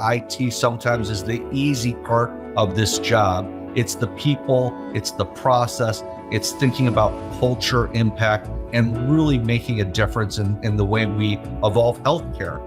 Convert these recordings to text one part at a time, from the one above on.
IT sometimes is the easy part of this job. It's the people, it's the process, it's thinking about culture impact and really making a difference in the way we evolve healthcare.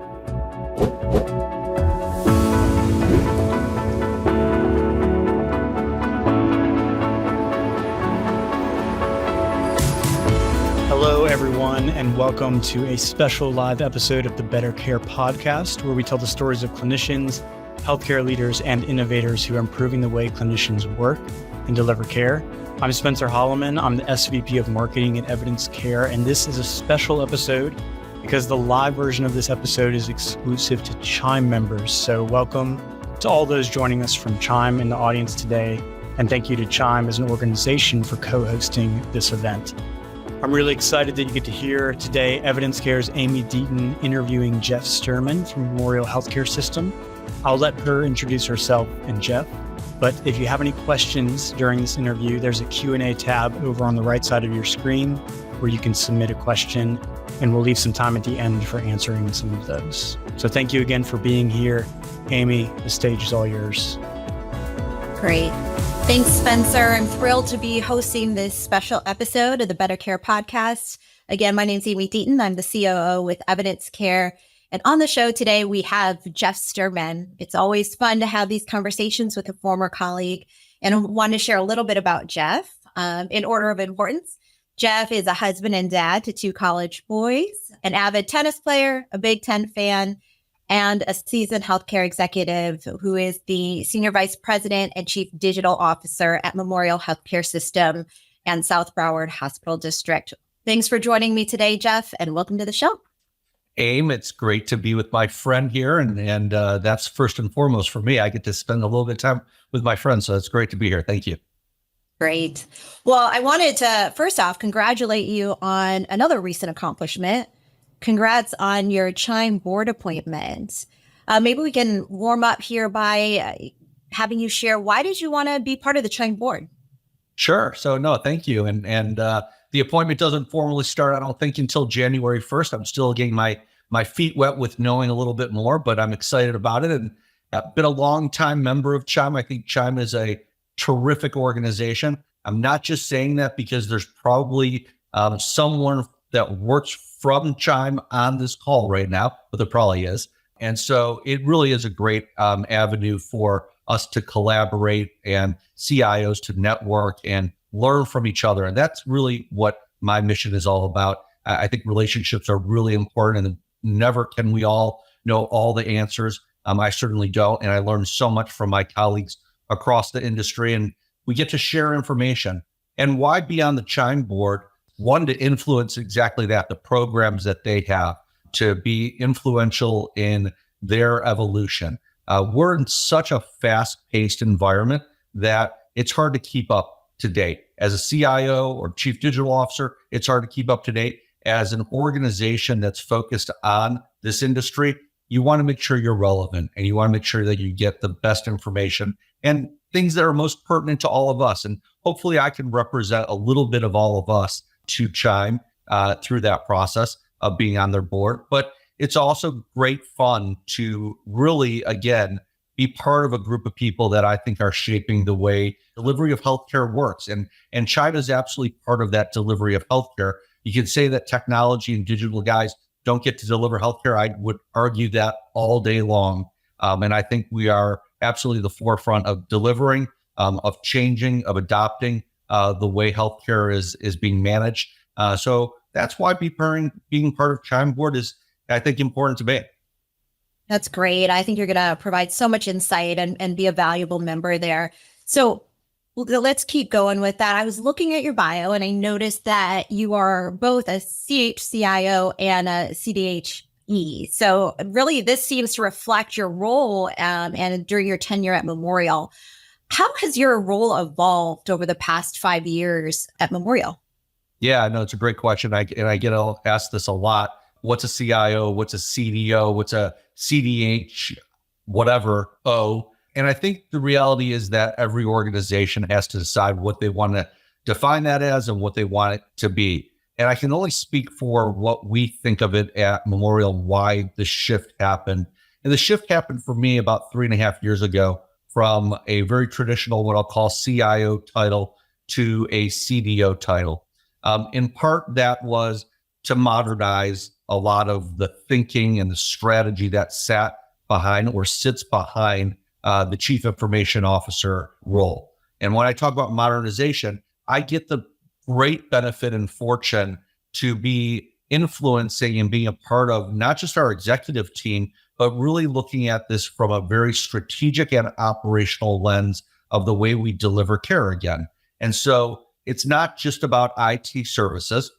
Hello, everyone, and welcome to a special live episode of the EvidenceCare podcast, where we tell the stories of clinicians, healthcare leaders, and innovators who are improving the way clinicians work and deliver care. I'm Spencer Holloman. I'm the SVP of Marketing at EvidenceCare, and this is a special episode because the live version of this episode is exclusive to CHIME members. So welcome to all those joining us from CHIME in the audience today, and thank you to CHIME as an organization for co-hosting this event. I'm really excited that you get to hear today EvidenceCare's Amy Deaton interviewing Jeff Sturman from Memorial Healthcare System. I'll let her introduce herself and Jeff, but if you have any questions during this interview, there's a Q&A tab over on the right side of your screen where you can submit a question, and we'll leave some time at the end for answering some of those. So thank you again for being here. Amy, the stage is all yours. Great. Thanks, Spencer. I'm thrilled to be hosting this special episode of the EvidenceCare podcast. Again, my name's Amy Deaton. I'm the COO with EvidenceCare. And on the show today, we have Jeff Sturman. It's always fun to have these conversations with a former colleague. And I want to share a little bit about Jeff. In order of importance, Jeff is a husband and dad to two college boys, an avid tennis player, a Big Ten fan, and a seasoned healthcare executive who is the Senior Vice President and Chief Digital Officer at Memorial Healthcare System and South Broward Hospital District. Thanks for joining me today, Jeff, and welcome to the show. Aim, it's great to be with my friend here, and that's first and foremost for me. I get to spend a little bit of time with my friends, so it's great to be here. Thank you. Great. Well, I wanted to, first off, congratulate you on another recent accomplishment. Congrats on your CHIME board appointment. Maybe we can warm up here by having you share, why did you want to be part of the CHIME board? Sure. So no, thank you. And the appointment doesn't formally start, I don't think, until January 1st. I'm still getting my feet wet with knowing a little bit more, but I'm excited about it. And I've been a long time member of CHIME. I think CHIME is a terrific organization. I'm not just saying that because there's probably someone that works from CHIME on this call right now, but there probably is. And so it really is a great avenue for us to collaborate and CIOs to network and learn from each other. And that's really what my mission is all about. I think relationships are really important, and never can we all know all the answers. I certainly don't. And I learned so much from my colleagues across the industry, and we get to share information. And why be on the CHIME board? One, to influence exactly that, the programs that they have, to be influential in their evolution. We're in such a fast-paced environment that it's hard to keep up to date. As a CIO or Chief Digital Officer, it's hard to keep up to date. As an organization that's focused on this industry, you want to make sure you're relevant, and you want to make sure that you get the best information and things that are most pertinent to all of us. And hopefully I can represent a little bit of all of us to CHIME through that process of being on their board. But it's also great fun to really, again, be part of a group of people that I think are shaping the way delivery of healthcare works. And CHIME is absolutely part of that delivery of healthcare. You can say that technology and digital guys don't get to deliver healthcare. I would argue that all day long. And I think we are absolutely the forefront of delivering, of changing, of adopting the way healthcare is being managed. So that's why being part of CHIME board is, I think, important to me. That's great. I think you're going to provide so much insight and be a valuable member there. So let's keep going with that. I was looking at your bio and I noticed that you are both a CHCIO and a CDHE. So really, this seems to reflect your role and during your tenure at Memorial. How has your role evolved over the past 5 years at Memorial? Yeah, no, it's a great question. I get asked this a lot. What's a CIO? What's a CDO? What's a CDH? Whatever. And I think the reality is that every organization has to decide what they want to define that as and what they want it to be. And I can only speak for what we think of it at Memorial, why the shift happened. And the shift happened for me about 3.5 years ago from a very traditional, what I'll call CIO title to a CDO title. In part, that was to modernize a lot of the thinking and the strategy that sat behind or sits behind the chief information officer role. And when I talk about modernization, I get the great benefit and fortune to be influencing and being a part of not just our executive team, but really looking at this from a very strategic and operational lens of the way we deliver care again. And so it's not just about IT services.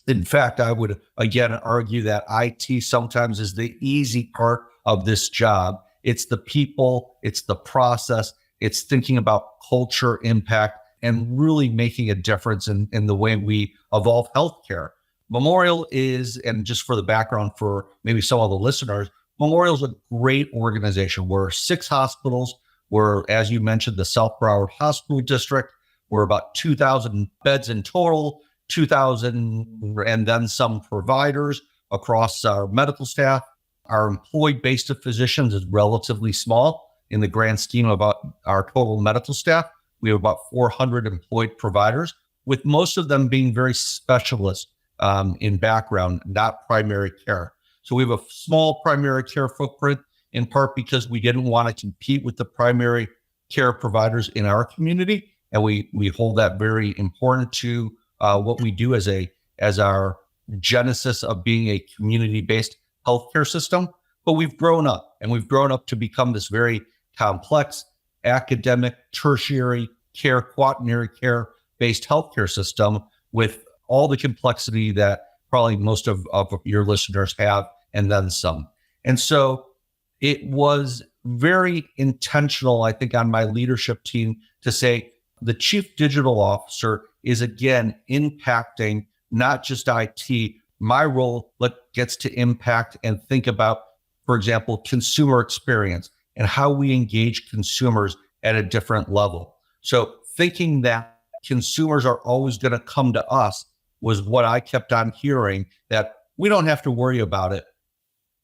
In fact, I would again argue that IT sometimes is the easy part of this job. It's the people, it's the process, it's thinking about culture impact and really making a difference in the way we evolve healthcare. Memorial is, and just for the background for maybe some of the listeners, Memorial is a great organization. We're 6 hospitals. We're, as you mentioned, the South Broward Hospital District. We're about 2,000 beds in total, 2,000 and then some providers across our medical staff. Our employed base of physicians is relatively small in the grand scheme of our total medical staff. We have about 400 employed providers, with most of them being very specialist in background, not primary care. So we have a small primary care footprint, in part because we didn't want to compete with the primary care providers in our community. And we hold that very important to what we do as our genesis of being a community-based healthcare system. But we've grown up, and we've grown up to become this very complex academic, tertiary care, quaternary care-based healthcare system with all the complexity that probably most of your listeners have, and then some. And so it was very intentional, I think, on my leadership team to say the chief digital officer is, again, impacting not just IT. My role gets to impact and think about, for example, consumer experience and how we engage consumers at a different level. So thinking that consumers are always going to come to us was what I kept on hearing, that we don't have to worry about it.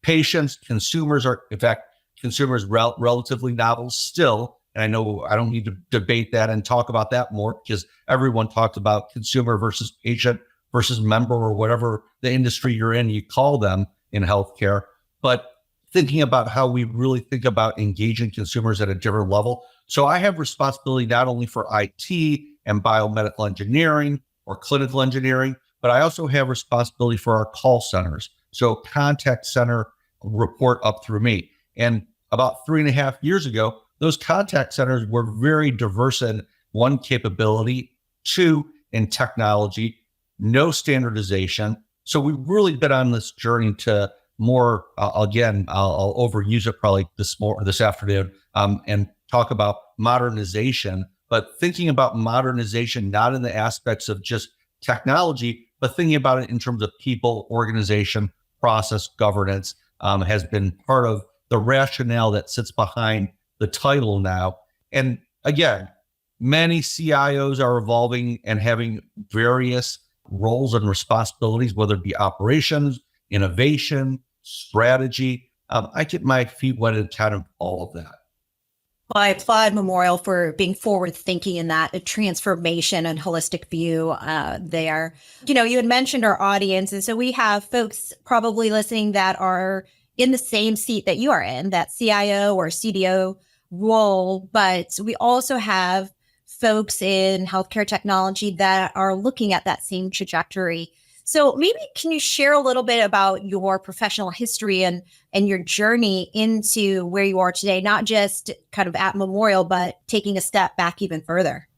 Patients, consumers are, in fact, consumers relatively novel still. And I know I don't need to debate that and talk about that more, because everyone talks about consumer versus patient versus member, or whatever the industry you're in, you call them in healthcare. But thinking about how we really think about engaging consumers at a different level. So I have responsibility not only for IT and biomedical engineering or clinical engineering, but I also have responsibility for our call centers. So contact center report up through me. And about 3.5 years ago, those contact centers were very diverse in, 1, capability, 2, in technology, no standardization. So we've really been on this journey to more, again, I'll overuse it probably this afternoon, and talk about modernization, but thinking about modernization, not in the aspects of just technology, but thinking about it in terms of people, organization, process, governance, has been part of the rationale that sits behind the title now. And again, many CIOs are evolving and having various roles and responsibilities, whether it be operations, innovation, strategy. I get my feet wet in kind of all of that. Well, I applaud Memorial for being forward thinking in that, a transformation and holistic view there. You had mentioned our audience. And so we have folks probably listening that are in the same seat that you are in, that CIO or CDO role. But we also have folks in healthcare technology that are looking at that same trajectory. So maybe can you share a little bit about your professional history and your journey into where you are today, not just kind of at Memorial, but taking a step back even further?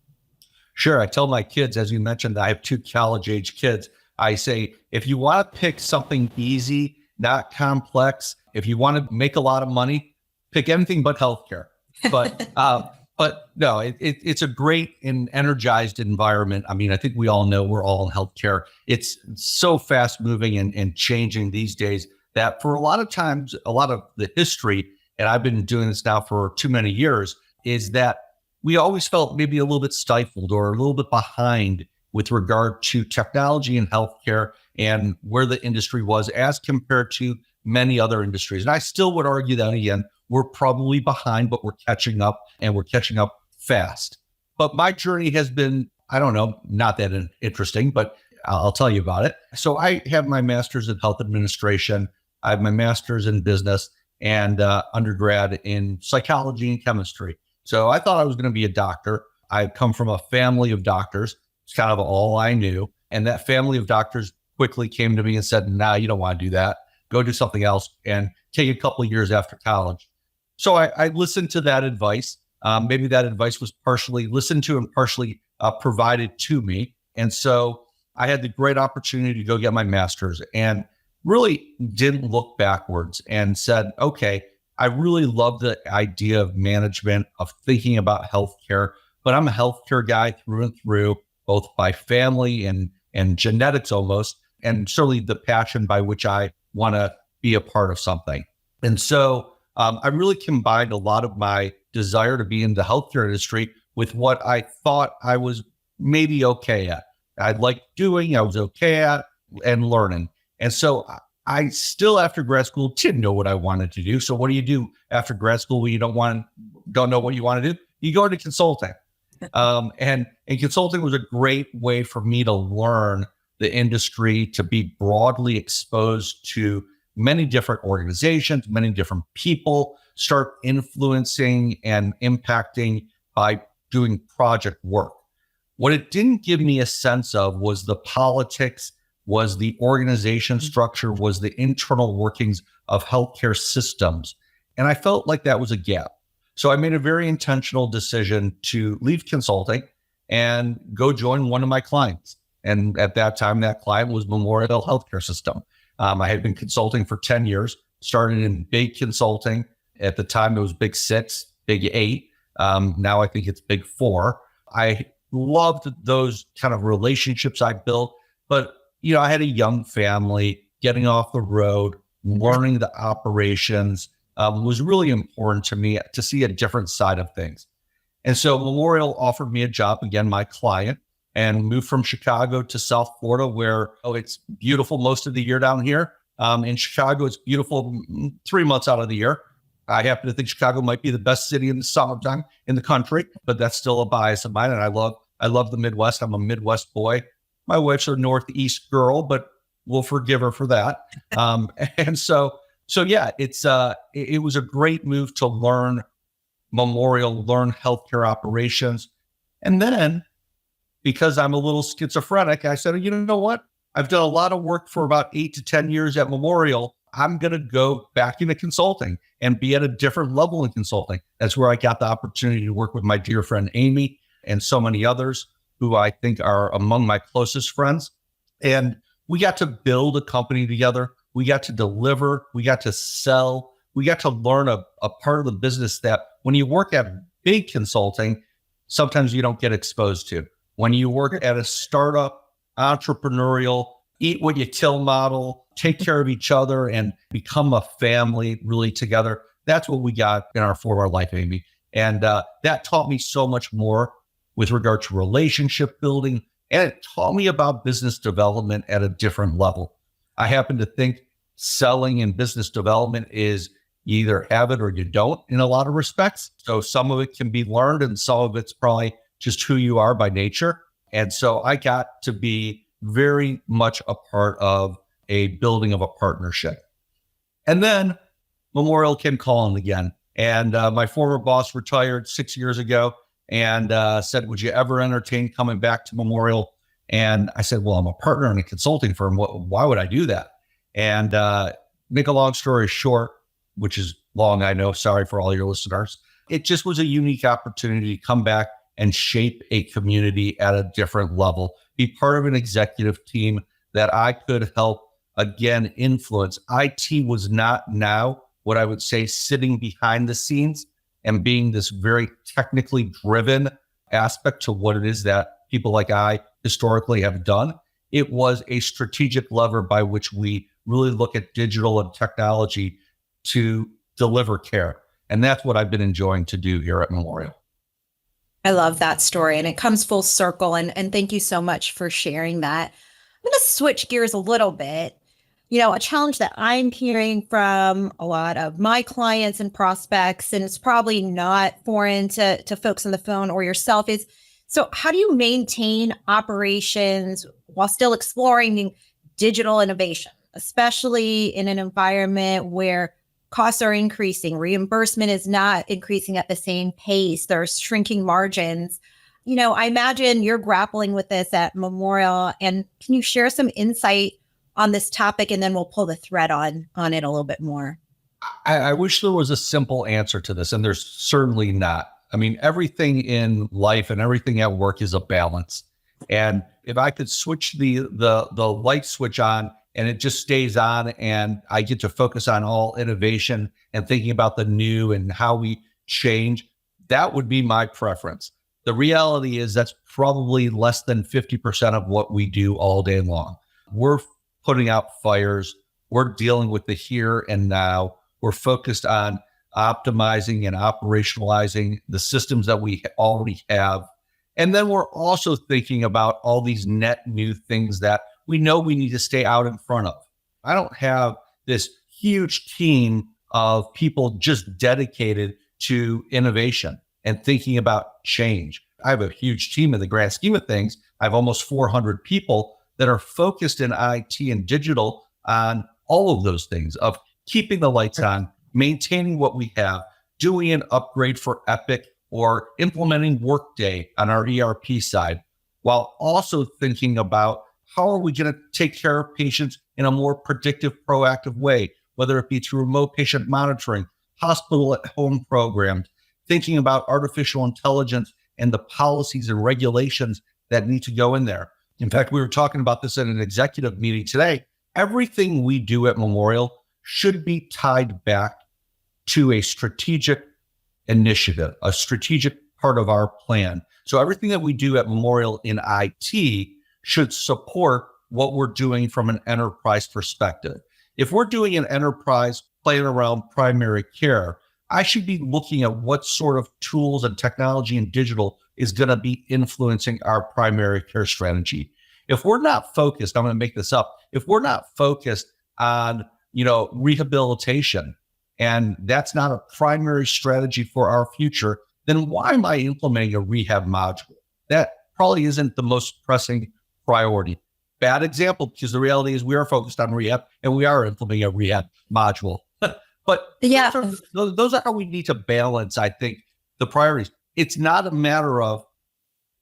Sure. I tell my kids, as you mentioned, I have 2 college-age kids. I say, if you want to pick something easy, not complex, if you want to make a lot of money, pick anything but healthcare. But no, it's a great and energized environment. I mean, I think we all know we're all in healthcare. It's so fast moving and changing these days that for a lot of times, a lot of the history, and I've been doing this now for too many years, is that we always felt maybe a little bit stifled or a little bit behind with regard to technology and healthcare and where the industry was as compared to many other industries. And I still would argue that, again, we're probably behind, but we're catching up, and we're catching up fast. But my journey has been, I don't know, not that interesting, but I'll tell you about it. So I have my master's in health administration. I have my master's in business and undergrad in psychology and chemistry. So I thought I was going to be a doctor. I come from a family of doctors. It's kind of all I knew. And that family of doctors quickly came to me and said, "Nah, you don't want to do that. Go do something else and take a couple of years after college." So I listened to that advice. Maybe that advice was partially listened to and partially provided to me. And so I had the great opportunity to go get my master's and really didn't look backwards and said, okay, I really love the idea of management, of thinking about healthcare, but I'm a healthcare guy through and through, both by family and genetics almost, and certainly the passion by which I want to be a part of something. And so I really combined a lot of my desire to be in the healthcare industry with what I thought I was maybe okay at. I liked doing, I was okay at, and learning. And so I still, after grad school, didn't know what I wanted to do. So what do you do after grad school when you don't know what you want to do? You go into consulting. And consulting was a great way for me to learn the industry, to be broadly exposed to many different organizations, many different people, start influencing and impacting by doing project work. What it didn't give me a sense of was the politics, was the organization structure, was the internal workings of healthcare systems. And I felt like that was a gap. So I made a very intentional decision to leave consulting and go join one of my clients. And at that time, that client was Memorial Healthcare System. I had been consulting for 10 years, started in big consulting. At the time, it was big 6, big 8. Now I think it's big 4. I loved those kind of relationships I built, but I had a young family. Getting off the road, learning the operations was really important to me to see a different side of things. And so Memorial offered me a job, again, my client, and moved from Chicago to South Florida, where it's beautiful most of the year down here. In Chicago, it's beautiful 3 months out of the year. I happen to think Chicago might be the best city in the summertime in the country, but that's still a bias of mine. And I love the Midwest. I'm a Midwest boy. My wife's a Northeast girl, but we'll forgive her for that. And so yeah, it was a great move to learn Memorial, learn healthcare operations. And then, because I'm a little schizophrenic, I said, you know what? I've done a lot of work for about 8 to 10 years at Memorial. I'm going to go back into consulting and be at a different level in consulting. That's where I got the opportunity to work with my dear friend, Amy, and so many others who I think are among my closest friends. And we got to build a company together. We got to deliver. We got to sell. We got to learn a part of the business that when you work at big consulting, sometimes you don't get exposed to. When you work at a startup, entrepreneurial, eat what you kill model, take care of each other and become a family really together. That's what we got in our 4-hour life, Amy. And that taught me so much more with regard to relationship building. And it taught me about business development at a different level. I happen to think selling and business development is you either have it or you don't in a lot of respects. So some of it can be learned and some of it's probably just who you are by nature. And so I got to be very much a part of a building of a partnership. And then Memorial came calling again. And my former boss retired 6 years ago and said, would you ever entertain coming back to Memorial? And I said, well, I'm a partner in a consulting firm. Why would I do that? And make a long story short, which is long, I know, sorry for all your listeners. It just was a unique opportunity to come back and shape a community at a different level, be part of an executive team that I could help, again, influence. IT was not now what I would say sitting behind the scenes and being this very technically driven aspect to what it is that people like I historically have done. It was a strategic lever by which we really look at digital and technology to deliver care. And that's what I've been enjoying to do here at Memorial. I love that story, and it comes full circle. And thank you so much for sharing that. I'm going to switch gears a little bit. A challenge that I'm hearing from a lot of my clients and prospects, and it's probably not foreign to folks on the phone or yourself, is so how do you maintain operations while still exploring digital innovation, especially in an environment where costs are increasing, reimbursement is not increasing at the same pace, there's shrinking margins. I imagine you're grappling with this at Memorial, and can you share some insight on this topic, and then we'll pull the thread on it a little bit more? I wish there was a simple answer to this, and there's certainly not. I mean, everything in life and everything at work is a balance. And if I could switch the light switch on and it just stays on and I get to focus on all innovation and thinking about the new and how we change, that would be my preference. The reality is that's probably less than 50% of what we do all day long. We're putting out fires. We're dealing with the here and now. We're focused on optimizing and operationalizing the systems that we already have. And then we're also thinking about all these net new things that we know we need to stay out in front of. I don't have this huge team of people just dedicated to innovation and thinking about change. I have a huge team in the grand scheme of things. I have almost 400 people that are focused in IT and digital on all of those things of keeping the lights on, maintaining what we have, doing an upgrade for Epic or implementing Workday on our ERP side, while also thinking about how are we going to take care of patients in a more predictive, proactive way, whether it be through remote patient monitoring, hospital at home programs, thinking about artificial intelligence and the policies and regulations that need to go in there. In fact, we were talking about this in an executive meeting today. Everything we do at Memorial should be tied back to a strategic initiative, a strategic part of our plan. So everything that we do at Memorial in IT should support what we're doing from an enterprise perspective. If we're doing an enterprise playing around primary care, I should be looking at what sort of tools and technology and digital is going to be influencing our primary care strategy. If we're not focused, I'm going to make this up, if we're not focused on, rehabilitation, and that's not a primary strategy for our future, then why am I implementing a rehab module? That probably isn't the most pressing priority. Bad example, because the reality is we are focused on rehab and we are implementing a rehab module. But Yeah. those are how we need to balance, I think, the priorities. It's not a matter of,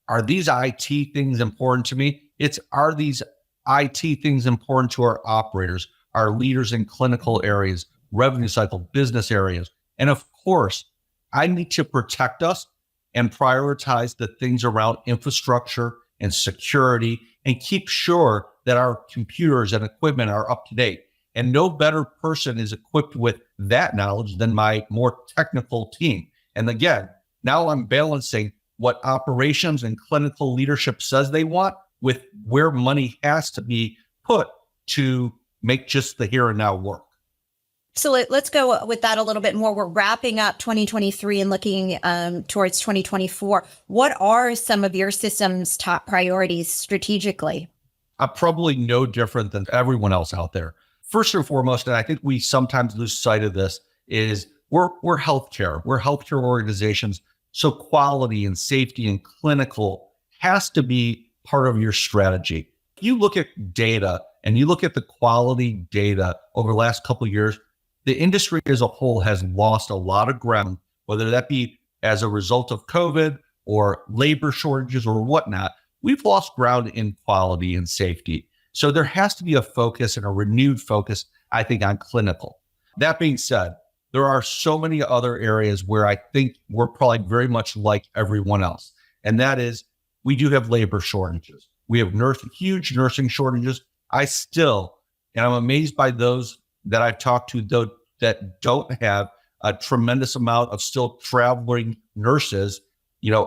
are these IT things important to me? It's, are these IT things important to our operators, our leaders in clinical areas, revenue cycle, business areas? And of course, I need to protect us and prioritize the things around infrastructure and security and keep sure that our computers and equipment are up to date. And no better person is equipped with that knowledge than my more technical team. And again, now I'm balancing what operations and clinical leadership says they want with where money has to be put to make just the here and now work. So let's go with that a little bit more. We're wrapping up 2023 and looking towards 2024. What are some of your system's top priorities strategically? I'm probably no different than everyone else out there. First and foremost, and I think we sometimes lose sight of this, is we're healthcare. We're healthcare organizations. So quality and safety and clinical has to be part of your strategy. If you look at data and you look at the quality data over the last couple of years, the industry as a whole has lost a lot of ground, whether that be as a result of COVID or labor shortages or whatnot. We've lost ground in quality and safety. So there has to be a focus and a renewed focus, I think, on clinical. That being said, there are so many other areas where I think we're probably very much like everyone else. And that is, we do have labor shortages. We have huge nursing shortages. And I'm amazed by those that I've talked to, though, that don't have a tremendous amount of still traveling nurses,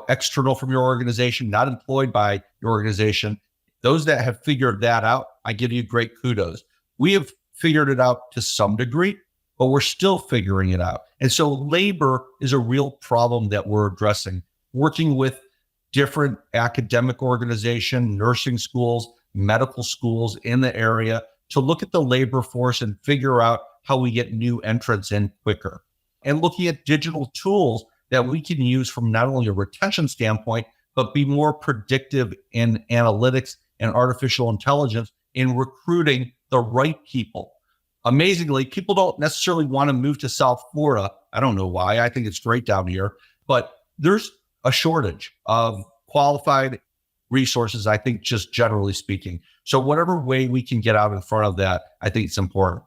external from your organization, not employed by your organization. Those that have figured that out, I give you great kudos. We have figured it out to some degree, but we're still figuring it out. And so labor is a real problem that we're addressing, working with different academic organizations, nursing schools, medical schools in the area to look at the labor force and figure out how we get new entrants in quicker. And looking at digital tools that we can use from not only a retention standpoint, but be more predictive in analytics and artificial intelligence in recruiting the right people. Amazingly, people don't necessarily want to move to South Florida. I don't know why. I think it's great down here, but there's a shortage of qualified resources, I think, just generally speaking. So whatever way we can get out in front of that, I think it's important.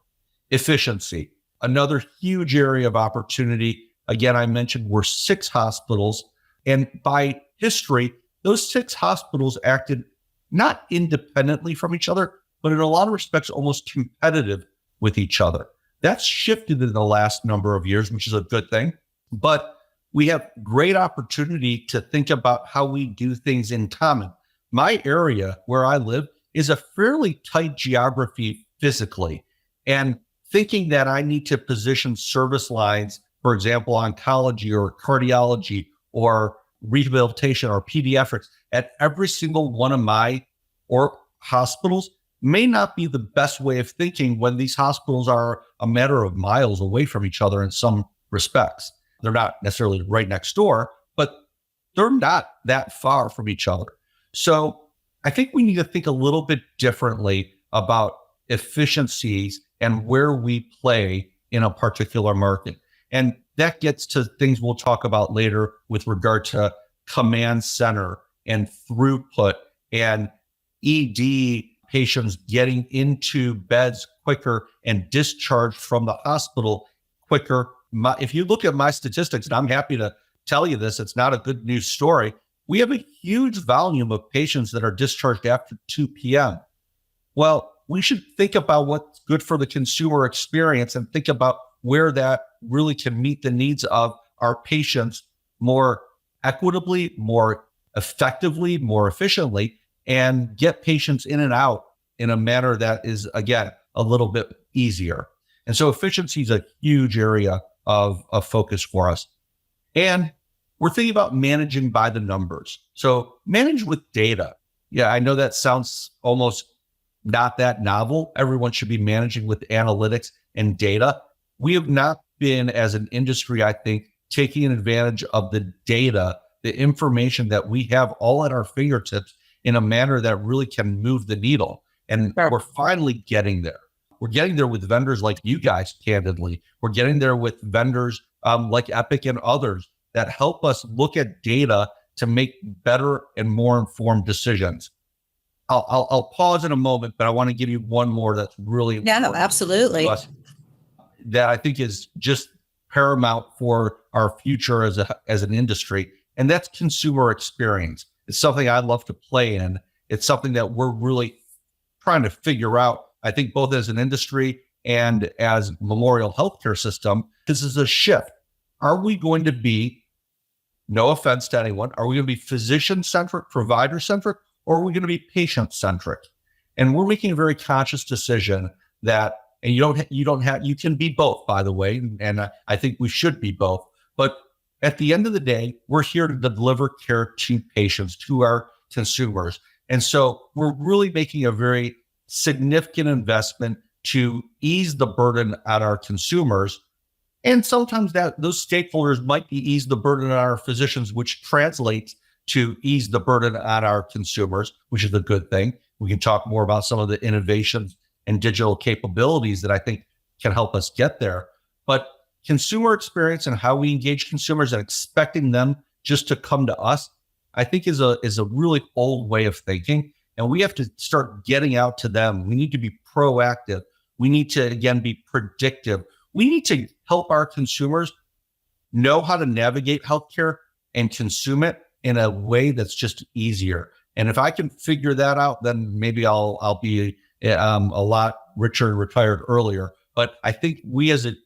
Efficiency, another huge area of opportunity. Again, I mentioned we're 6 hospitals, and by history, those 6 hospitals acted not independently from each other, but in a lot of respects, almost competitive with each other. That's shifted in the last number of years, which is a good thing. But we have great opportunity to think about how we do things in common. My area where I live is a fairly tight geography physically. And thinking that I need to position service lines, for example, oncology or cardiology or rehabilitation or pediatrics at every single one of my hospitals may not be the best way of thinking when these hospitals are a matter of miles away from each other in some respects. They're not necessarily right next door, but they're not that far from each other. So I think we need to think a little bit differently about efficiencies and where we play in a particular market. And that gets to things we'll talk about later with regard to command center and throughput and ED patients getting into beds quicker and discharged from the hospital quicker. If you look at my statistics, and I'm happy to tell you this, it's not a good news story. We have a huge volume of patients that are discharged after 2 p.m. Well, we should think about what's good for the consumer experience and think about where that really can meet the needs of our patients more equitably, more effectively, more efficiently, and get patients in and out in a manner that is, again, a little bit easier. And so efficiency is a huge area of focus for us. And we're thinking about managing by the numbers. So manage with data. Yeah, I know that sounds almost not that novel. Everyone should be managing with analytics and data. We have not been, as an industry, I think, taking advantage of the data, the information that we have all at our fingertips in a manner that really can move the needle. And we're finally getting there. We're getting there with vendors like you guys, candidly. We're getting there with vendors like Epic and others that help us look at data to make better and more informed decisions. I'll pause in a moment, but I want to give you one more that's really important. Yeah, no, absolutely. That I think is just paramount for our future as an industry, and that's consumer experience. It's something I love to play in. It's something that we're really trying to figure out, I think, both as an industry and as Memorial Healthcare System. This is a shift. Are we going to be, no offense to anyone, are we going to be physician-centric, provider-centric, or are we going to be patient-centric? And we're making a very conscious decision that, and you can be both, by the way, and I think we should be both. But at the end of the day, we're here to deliver care to patients, to our consumers. And so we're really making a very significant investment to ease the burden on our consumers. And sometimes those stakeholders might be ease the burden on our physicians, which translates to ease the burden on our consumers, which is a good thing. We can talk more about some of the innovations and digital capabilities that I think can help us get there. But consumer experience and how we engage consumers and expecting them just to come to us, I think is a really old way of thinking. And we have to start getting out to them. We need to be proactive. We need to, again, be predictive. We need to help our consumers know how to navigate healthcare and consume it in a way that's just easier. And if I can figure that out, then maybe I'll be a lot richer and retired earlier. But I think we as an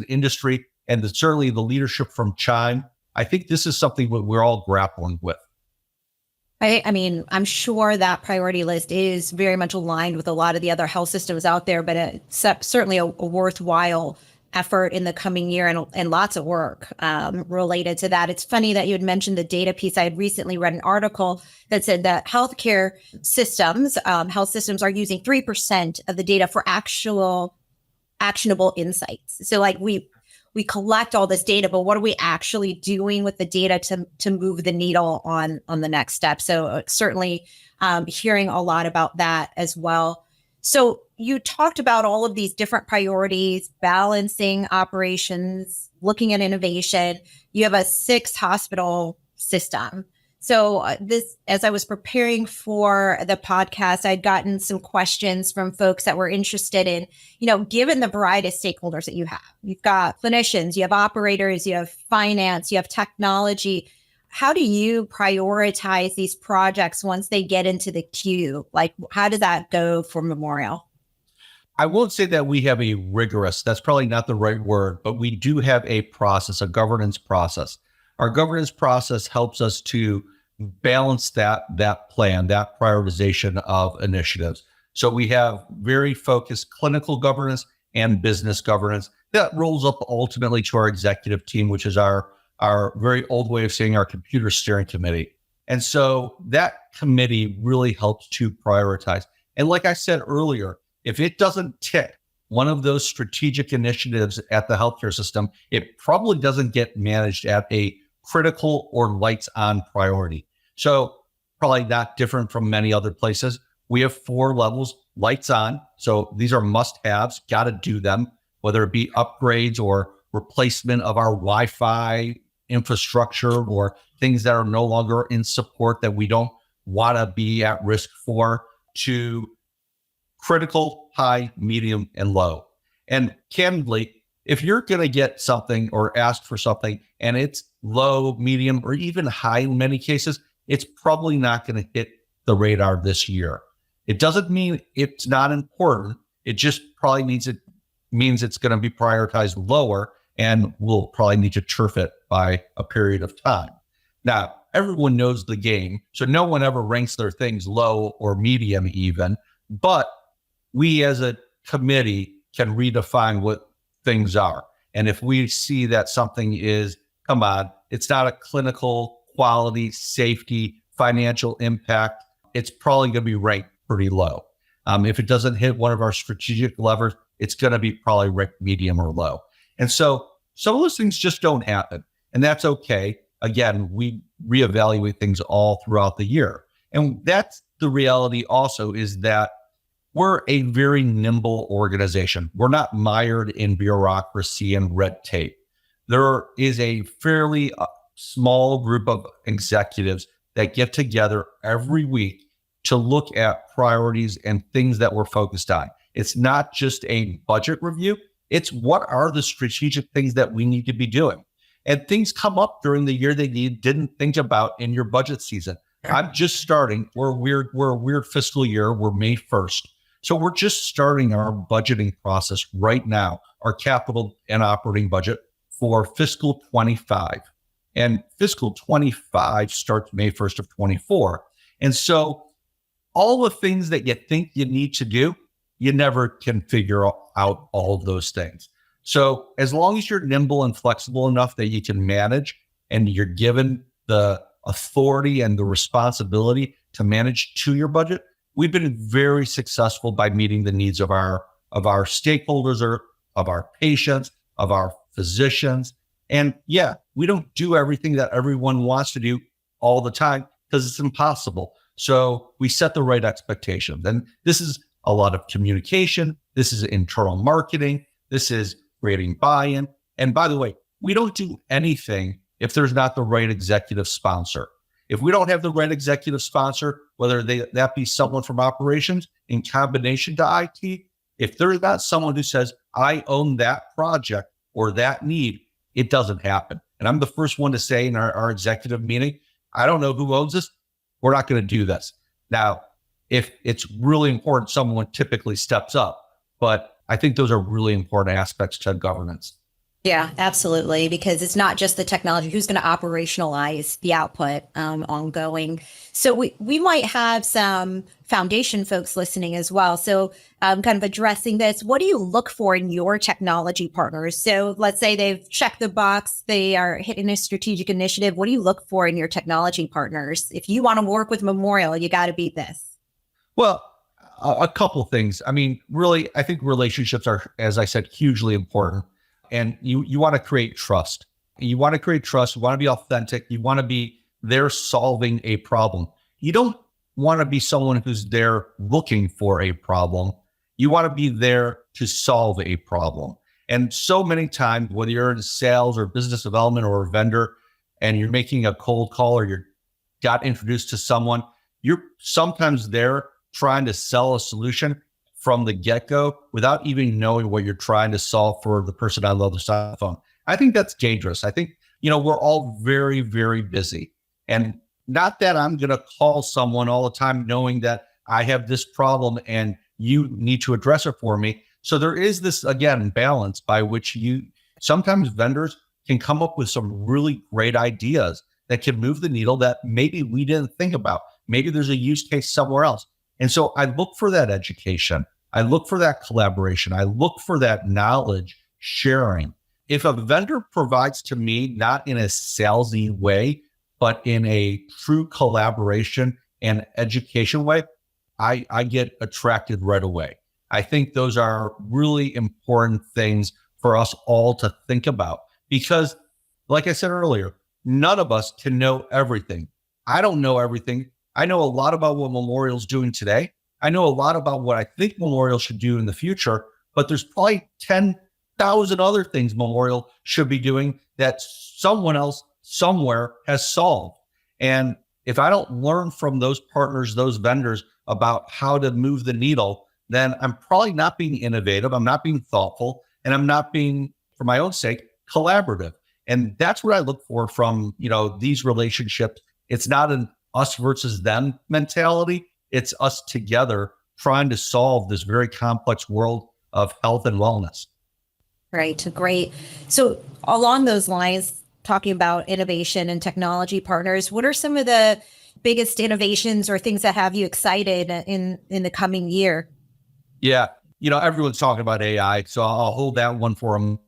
industry, and certainly the leadership from CHIME, I think this is something that we're all grappling with. I mean, I'm sure that priority list is very much aligned with a lot of the other health systems out there, but it's certainly a worthwhile effort in the coming year and lots of work related to that. It's funny that you had mentioned the data piece. I had recently read an article that said that healthcare systems, health systems are using 3% of the data for actionable insights. So like we collect all this data, but what are we actually doing with the data to move the needle on the next step? So certainly hearing a lot about that as well. So you talked about all of these different priorities, balancing operations, looking at innovation. You have a 6-hospital system. So as I was preparing for the podcast, I'd gotten some questions from folks that were interested in, given the variety of stakeholders that you have, you've got clinicians, you have operators, you have finance, you have technology. How do you prioritize these projects once they get into the queue? Like, how does that go for Memorial? I won't say that we have a rigorous, that's probably not the right word, but we do have a process, a governance process. Our governance process helps us to balance that plan, that prioritization of initiatives. So we have very focused clinical governance and business governance that rolls up ultimately to our executive team, which is our very old way of saying our computer steering committee. And so that committee really helps to prioritize. And like I said earlier, if it doesn't tick one of those strategic initiatives at the healthcare system, it probably doesn't get managed at a critical or lights on priority. So probably not different from many other places. We have 4 levels, lights on. So these are must-haves, got to do them, whether it be upgrades or replacement of our Wi-Fi infrastructure or things that are no longer in support that we don't want to be at risk for, to critical, high, medium, and low. And candidly, if you're going to get something or ask for something and it's low, medium, or even high in many cases, it's probably not going to hit the radar this year. It doesn't mean it's not important. It just probably means it's going to be prioritized lower, and we'll probably need to turf it by a period of time. Now, everyone knows the game, so no one ever ranks their things low or medium even, but we as a committee can redefine what things are. And if we see that something is, come on, it's not a clinical quality, safety, financial impact, it's probably going to be ranked pretty low. If it doesn't hit one of our strategic levers, it's going to be probably ranked medium or low. And so some of those things just don't happen. And that's okay. Again, we reevaluate things all throughout the year. And that's the reality also, is that we're a very nimble organization. We're not mired in bureaucracy and red tape. There is a fairly small group of executives that get together every week to look at priorities and things that we're focused on. It's not just a budget review. It's what are the strategic things that we need to be doing. And things come up during the year that you didn't think about in your budget season. I'm just starting. We're a weird fiscal year. We're May 1st. So we're just starting our budgeting process right now, our capital and operating budget for fiscal 25. And fiscal 25 starts May 1st of 24. And so all the things that you think you need to do, you never can figure out all of those things. So as long as you're nimble and flexible enough that you can manage, and you're given the authority and the responsibility to manage to your budget, we've been very successful by meeting the needs of our stakeholders, or of our patients, of our physicians. And yeah, we don't do everything that everyone wants to do all the time because it's impossible. So we set the right expectations. And this is a lot of communication. This is internal marketing. This is creating buy-in. And by the way, we don't do anything if there's not the right executive sponsor. If we don't have the right executive sponsor, whether that be someone from operations in combination to IT, if there's not someone who says, I own that project or that need, it doesn't happen. And I'm the first one to say in our executive meeting, I don't know who owns this. We're not going to do this. Now, if it's really important, someone typically steps up. But I think those are really important aspects to governance. Yeah, absolutely. Because it's not just the technology, who's going to operationalize the output ongoing. So we might have some foundation folks listening as well. So kind of addressing this, what do you look for in your technology partners? So let's say they've checked the box, they are hitting a strategic initiative. What do you look for in your technology partners? If you want to work with Memorial, you got to beat this. Well, a couple of things. I mean, really, I think relationships are, as I said, hugely important. And you want to create trust. You want to create trust. You want to be authentic. You want to be there solving a problem. You don't want to be someone who's there looking for a problem. You want to be there to solve a problem. And so many times, whether you're in sales or business development or a vendor, and you're making a cold call or you got introduced to someone, you're sometimes there trying to sell a solution from the get-go without even knowing what you're trying to solve for the person on the other side of the phone. I think that's dangerous. I think, we're all very, very busy. And not that I'm going to call someone all the time knowing that I have this problem and you need to address it for me. So there is this, again, balance by which sometimes vendors can come up with some really great ideas that can move the needle that maybe we didn't think about. Maybe there's a use case somewhere else. And so I look for that education. I look for that collaboration. I look for that knowledge sharing. If a vendor provides to me, not in a salesy way, but in a true collaboration and education way, I get attracted right away. I think those are really important things for us all to think about because, like I said earlier, none of us can know everything. I don't know everything. I know a lot about what Memorial's doing today. I know a lot about what I think Memorial should do in the future, but there's probably 10,000 other things Memorial should be doing that someone else somewhere has solved. And if I don't learn from those partners, those vendors about how to move the needle, then I'm probably not being innovative. I'm not being thoughtful, and I'm not being, for my own sake, collaborative. And that's what I look for from, these relationships. It's not an us versus them mentality. It's us together trying to solve this very complex world of health and wellness. Right. Great. So along those lines, talking about innovation and technology partners, what are some of the biggest innovations or things that have you excited in the coming year? Yeah. Everyone's talking about AI, so I'll hold that one for them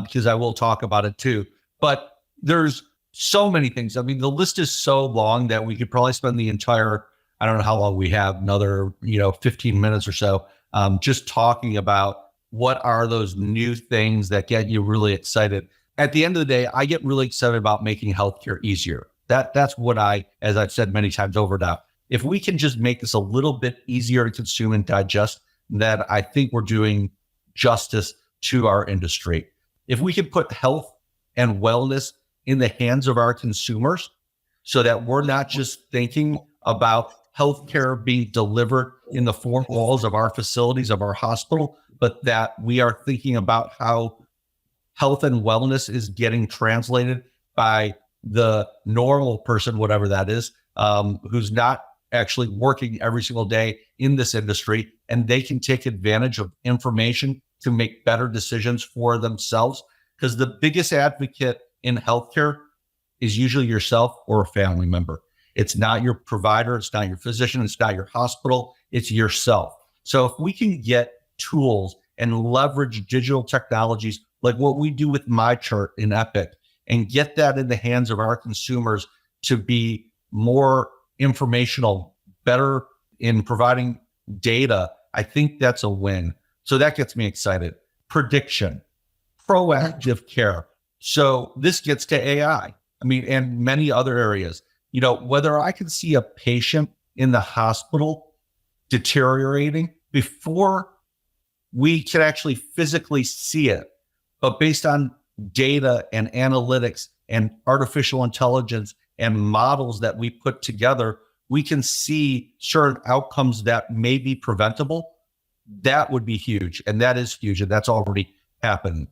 because I will talk about it too. But there's so many things. I mean, the list is so long that we could probably spend the entire, I don't know how long we have, another, 15 minutes or so, just talking about what are those new things that get you really excited. At the end of the day, I get really excited about making healthcare easier. That's what as I've said many times over now, if we can just make this a little bit easier to consume and digest, then I think we're doing justice to our industry. If we can put health and wellness in the hands of our consumers so that we're not just thinking about healthcare being delivered in the four walls of our facilities, of our hospital, but that we are thinking about how health and wellness is getting translated by the normal person, whatever that is, who's not actually working every single day in this industry, and they can take advantage of information to make better decisions for themselves. Because the biggest advocate in healthcare is usually yourself or a family member. It's not your provider, it's not your physician, it's not your hospital, it's yourself. So if we can get tools and leverage digital technologies like what we do with MyChart in Epic and get that in the hands of our consumers to be more informational, better in providing data, I think that's a win. So that gets me excited. Prediction, proactive care. So this gets to AI. I mean, and many other areas. Whether I can see a patient in the hospital deteriorating before we can actually physically see it, but based on data and analytics and artificial intelligence and models that we put together, we can see certain outcomes that may be preventable. That would be huge. And that is huge. And that's already happened.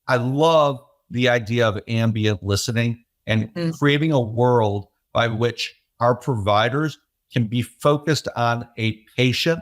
I love the idea of ambient listening and creating a world by which our providers can be focused on a patient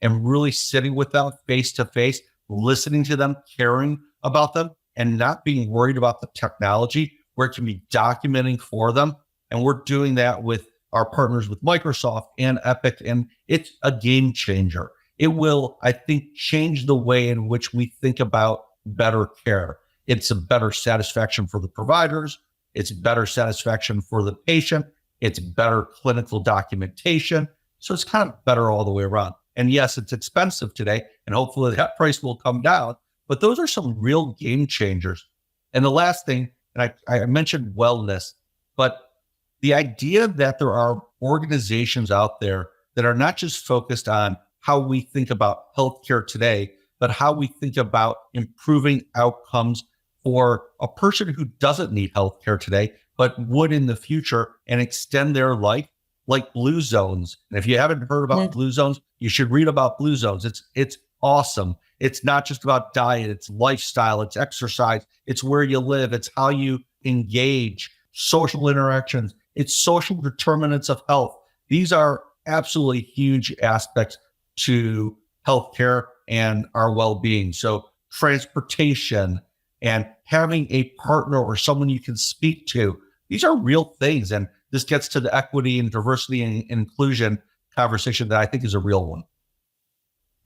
and really sitting with them face to face, listening to them, caring about them. and not being worried about the technology where it can be documenting for them. And we're doing that with our partners with Microsoft and Epic, and it's a game changer. It will, I think, change the way in which we think about better care. It's a better satisfaction for the providers. It's better satisfaction for the patient. It's better clinical documentation. So it's kind of better all the way around. And yes, it's expensive today, and hopefully that price will come down. But those are some real game changers. And the last thing, and I mentioned wellness, but the idea that there are organizations out there that are not just focused on how we think about healthcare today, but how we think about improving outcomes for a person who doesn't need healthcare today, but would in the future, and extend their life, like Blue Zones. And if you haven't heard about Blue Zones, you should read about Blue Zones. It's awesome. It's not just about diet, it's lifestyle, it's exercise, it's where you live, it's how you engage, social interactions, it's social determinants of health. These are absolutely huge aspects to healthcare and our well-being. So transportation and having a partner or someone you can speak to, these are real things. And this gets to the equity and diversity and inclusion conversation that I think is a real one.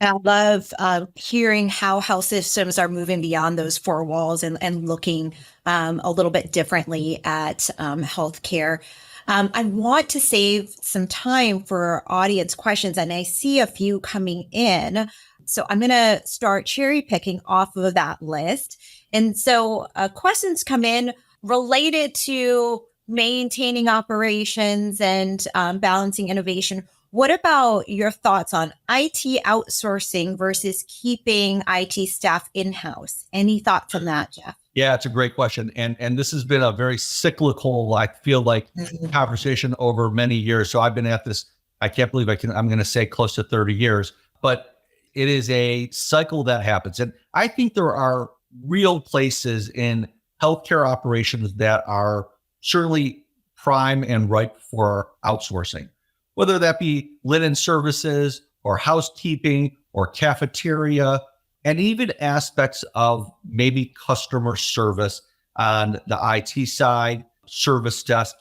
I love hearing how health systems are moving beyond those four walls and looking a little bit differently at healthcare. I want to save some time for audience questions, and I see a few coming in. So I'm going to start cherry picking off of that list. And so questions come in related to maintaining operations and balancing innovation. What about your thoughts on IT outsourcing versus keeping IT staff in-house? Any thoughts on that, Jeff? Yeah, it's a great question. And this has been a very cyclical, I feel like, conversation over many years. So I've been at this, I can't believe I'm going to say close to 30 years, but it is a cycle that happens. And I think there are real places in healthcare operations that are certainly prime and ripe for outsourcing, whether that be linen services or housekeeping or cafeteria, and even aspects of maybe customer service on the IT side, service desk.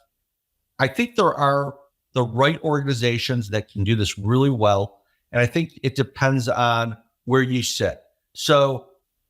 I think there are the right organizations that can do this really well. And I think it depends on where you sit. So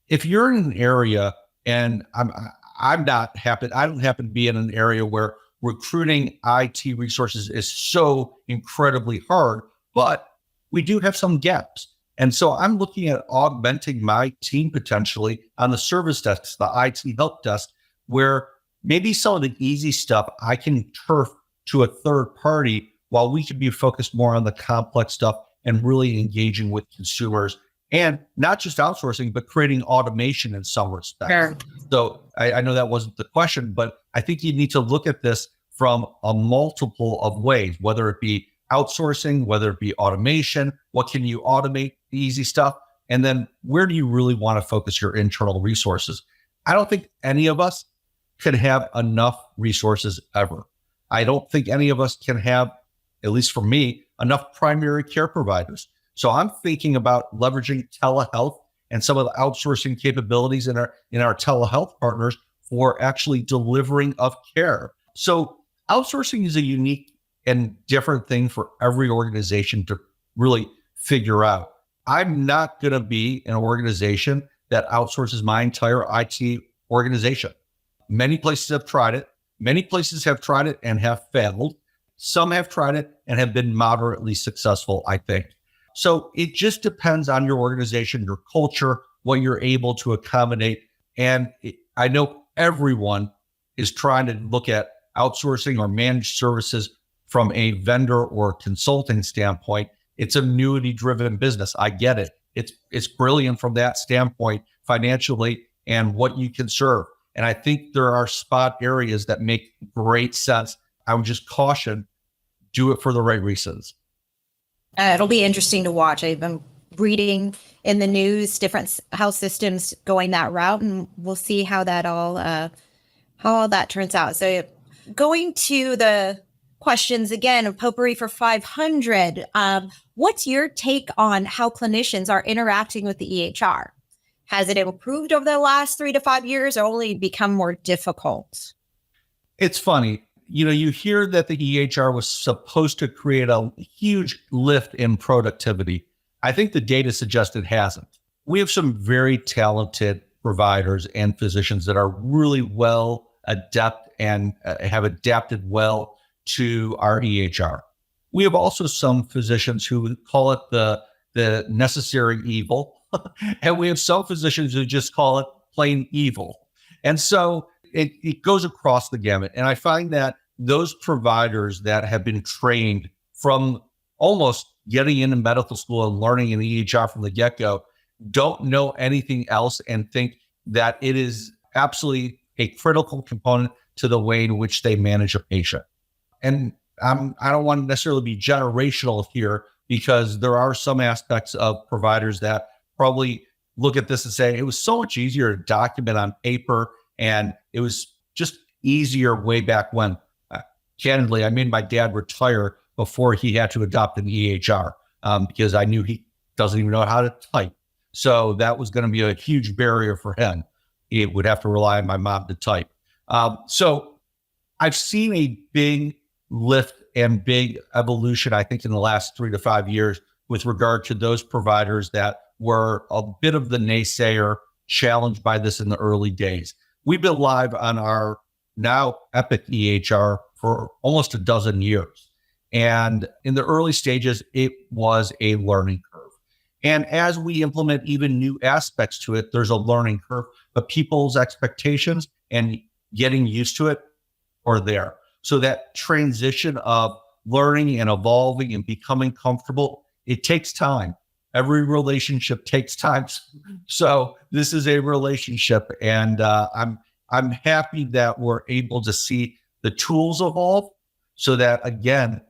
if you're in an area, and I don't happen to be in an area where recruiting IT resources is so incredibly hard, but we do have some gaps. And so I'm looking at augmenting my team potentially on the service desks, the IT help desk, where maybe some of the easy stuff I can turf to a third party while we can be focused more on the complex stuff and really engaging with consumers, and not just outsourcing, but creating automation in some respects. Sure. So I know that wasn't the question, but I think you need to look at this from a multiple of ways, whether it be outsourcing, whether it be automation, what can you automate, the easy stuff, and then where do you really want to focus your internal resources? I don't think any of us can have enough resources ever. I don't think any of us can have, at least for me, enough primary care providers. So I'm thinking about leveraging telehealth and some of the outsourcing capabilities in our telehealth partners for actually delivering of care. So outsourcing is a unique and different thing for every organization to really figure out. I'm not going to be an organization that outsources my entire IT organization. Many places have tried it. Many places have tried it and have failed. Some have tried it and have been moderately successful, I think. So it just depends on your organization, your culture, what you're able to accommodate. And I know everyone is trying to look at outsourcing or managed services from a vendor or consulting standpoint. It's an annuity-driven business. I get it. It's brilliant from that standpoint financially and what you can serve. And I think there are spot areas that make great sense. I would just caution, do it for the right reasons. It'll be interesting to watch. I've been reading in the news different health systems going that route, and we'll see how all that turns out. So going to the questions again of Potpourri for 500, what's your take on how clinicians are interacting with the EHR? Has it improved over the last 3 to 5 years or only become more difficult? It's funny. You hear that the EHR was supposed to create a huge lift in productivity. I think the data suggests it hasn't. We have some very talented providers and physicians that are really well adept and have adapted well to our EHR. We have also some physicians who call it the necessary evil, and we have some physicians who just call it plain evil. And so it goes across the gamut. And I find that those providers that have been trained from almost getting into medical school and learning in the EHR from the get-go don't know anything else and think that it is absolutely a critical component to the way in which they manage a patient. And I don't want to necessarily be generational here, because there are some aspects of providers that probably look at this and say, it was so much easier to document on paper, and it was just easier way back when. Candidly, I made my dad retire before he had to adopt an EHR because I knew he doesn't even know how to type. So that was going to be a huge barrier for him. He would have to rely on my mom to type. So I've seen a big lift and big evolution, I think, in the last 3 to 5 years with regard to those providers that were a bit of the naysayer, challenged by this in the early days. We've been live on our now Epic EHR for almost a dozen years. And in the early stages, it was a learning curve. And as we implement even new aspects to it, there's a learning curve, but people's expectations and getting used to it are there. So that transition of learning and evolving and becoming comfortable, it takes time. Every relationship takes time. So this is a relationship, and I'm happy that we're able to see the tools evolve so that, again,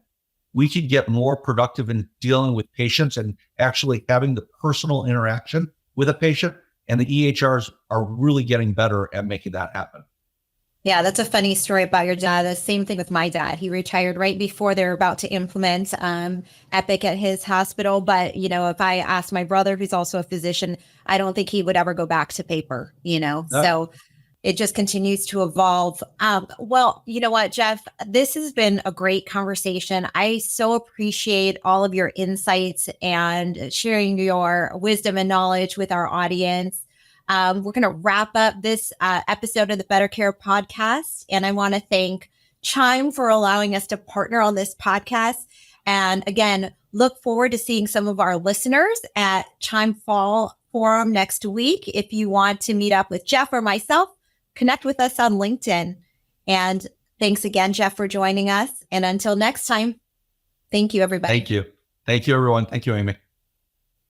we can get more productive in dealing with patients and actually having the personal interaction with a patient. And the EHRs are really getting better at making that happen. Yeah, that's a funny story about your dad. The same thing with my dad. He retired right before they were about to implement Epic at his hospital. But, if I asked my brother, who's also a physician, I don't think he would ever go back to paper, So it just continues to evolve. Well, you know what, Jeff, this has been a great conversation. I so appreciate all of your insights and sharing your wisdom and knowledge with our audience. We're going to wrap up this episode of the Better Care podcast. And I want to thank CHIME for allowing us to partner on this podcast. And again, look forward to seeing some of our listeners at CHIME Fall Forum next week. If you want to meet up with Jeff or myself, connect with us on LinkedIn. And thanks again, Jeff, for joining us. And until next time, thank you, everybody. Thank you. Thank you, everyone. Thank you, Amy.